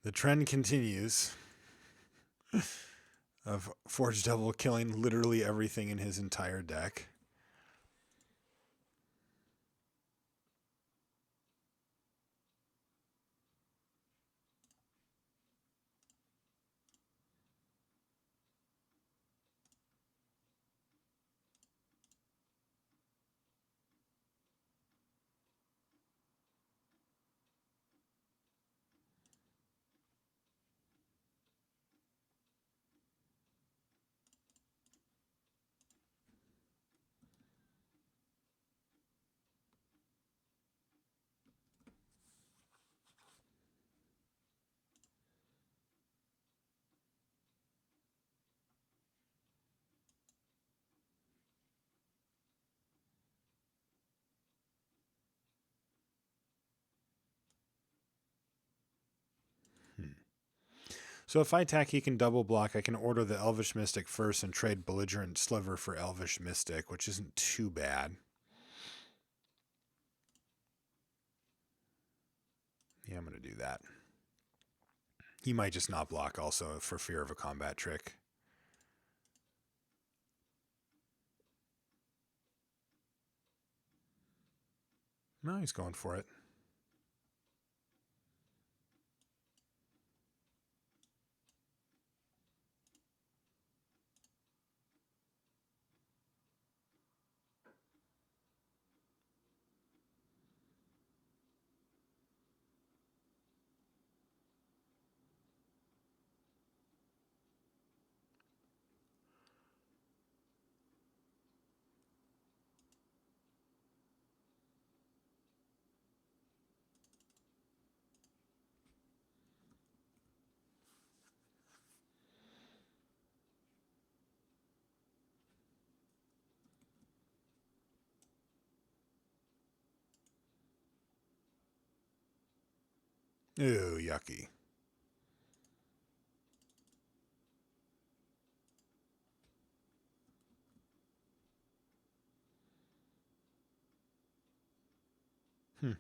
The trend continues of Forge Devil killing literally everything in his entire deck. So if I attack, he can double block. I can order the Elvish Mystic first and trade Belligerent Sliver for Elvish Mystic, which isn't too bad. Yeah, I'm going to do that. He might just not block also for fear of a combat trick. No, he's going for it. Ew, yucky.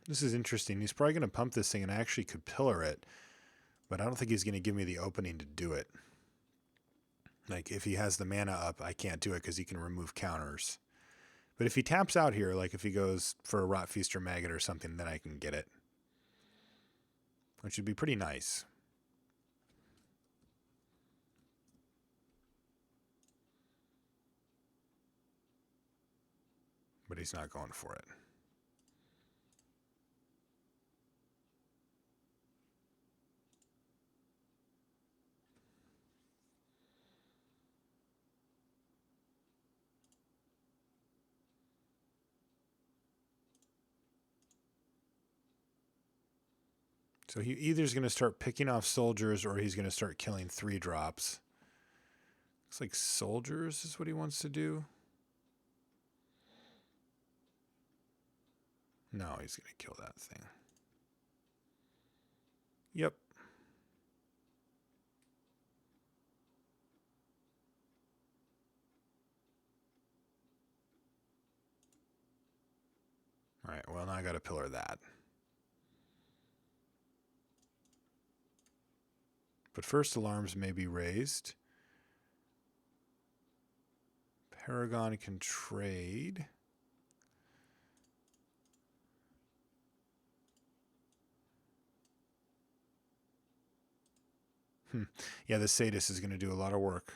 This is interesting. He's probably going to pump this thing, and I actually could pillar it, but I don't think he's going to give me the opening to do it. Like, if he has the mana up, I can't do it because he can remove counters. But if he taps out here, like if he goes for a Rot Feast or Maggot or something, then I can get it. Which would be pretty nice. But he's not going for it. So he either is going to start picking off soldiers or he's going to start killing 3-drops. Looks like soldiers is what he wants to do. No, he's going to kill that thing. Yep. All right, well, now I got to pillar that. But first alarms may be raised. Paragon can trade. Yeah, the Sadist is going to do a lot of work.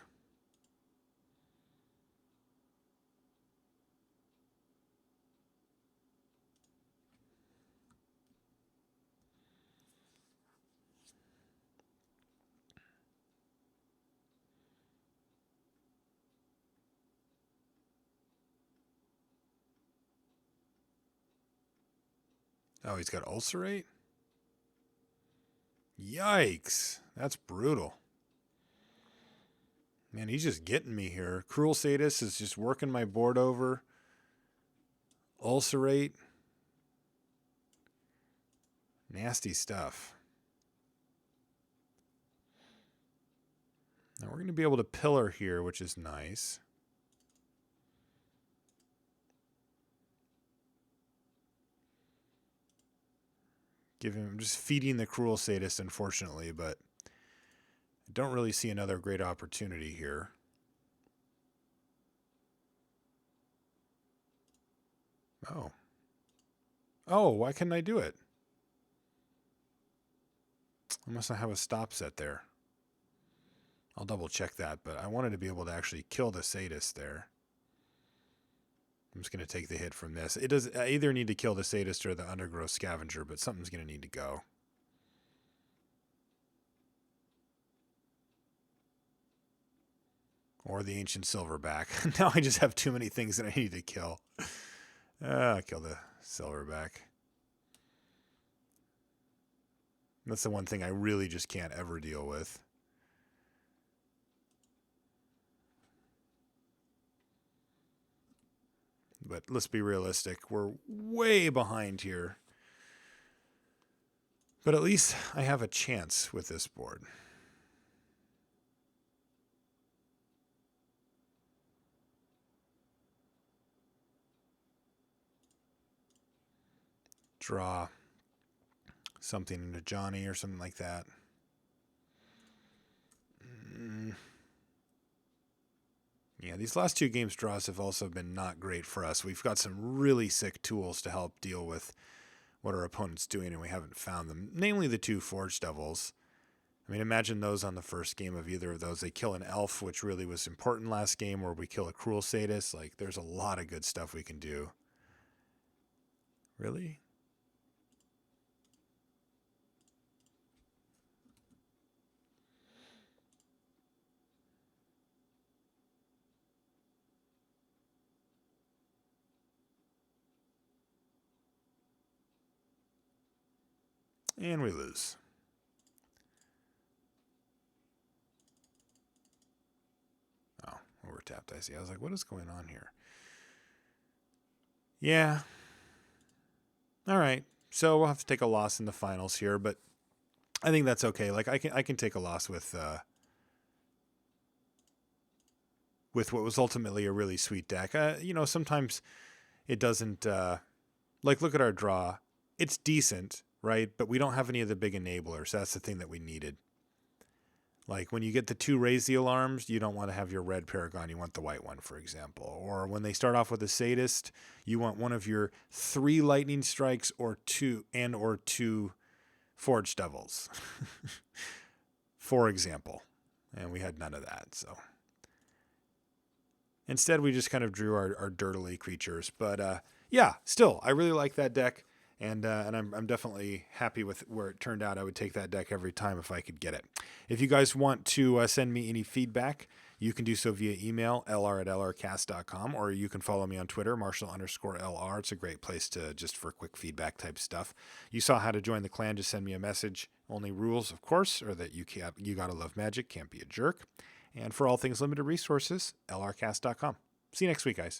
Oh, he's got ulcerate? Yikes. That's brutal. Man, he's just getting me here. Cruel Sadist is just working my board over. Ulcerate. Nasty stuff. Now we're going to be able to pillar here, which is nice. I'm just feeding the Cruel Sadist, unfortunately, but I don't really see another great opportunity here. Oh. Oh, why couldn't I do it? I must not have a stop set there. I'll double check that, but I wanted to be able to actually kill the Sadist there. I'm just going to take the hit from this. I either need to kill the Sadist or the Undergrowth Scavenger, but something's going to need to go. Or the Ancient Silverback. Now I just have too many things that I need to kill. Kill the Silverback. That's the one thing I really just can't ever deal with. But let's be realistic. We're way behind here. But at least I have a chance with this board. Draw something into Johnny or something like that. Yeah, these last two games draws have also been not great for us. We've got some really sick tools to help deal with what our opponent's doing, and we haven't found them. Namely the two Forge Devils. I mean, imagine those on the first game of either of those. They kill an elf, which really was important last game, or we kill a Cruel Sadist. Like, there's a lot of good stuff we can do. Really? And we lose. Oh, over tapped, I see. I was like, what is going on here? Yeah. All right. So we'll have to take a loss in the finals here, but I think that's okay. Like I can take a loss with what was ultimately a really sweet deck. Sometimes it doesn't like look at our draw. It's decent, right? But we don't have any of the big enablers. That's the thing that we needed. Like when you get the two Raise the Alarms, you don't want to have your red Paragon. You want the white one, for example. Or when they start off with a Sadist, you want one of your 3 Lightning Strikes or two Forged Devils, for example. And we had none of that. So instead, we just kind of drew our dirtily creatures. But yeah, still, I really like that deck. And I'm definitely happy with where it turned out. I would take that deck every time if I could get it. If you guys want to send me any feedback, you can do so via email, lr@lrcast.com, or you can follow me on Twitter, Marshall_LR. It's a great place to just for quick feedback type stuff. You saw how to join the clan. Just send me a message. Only rules, of course, are that you gotta love Magic, can't be a jerk. And for all things limited resources, lrcast.com. See you next week, guys.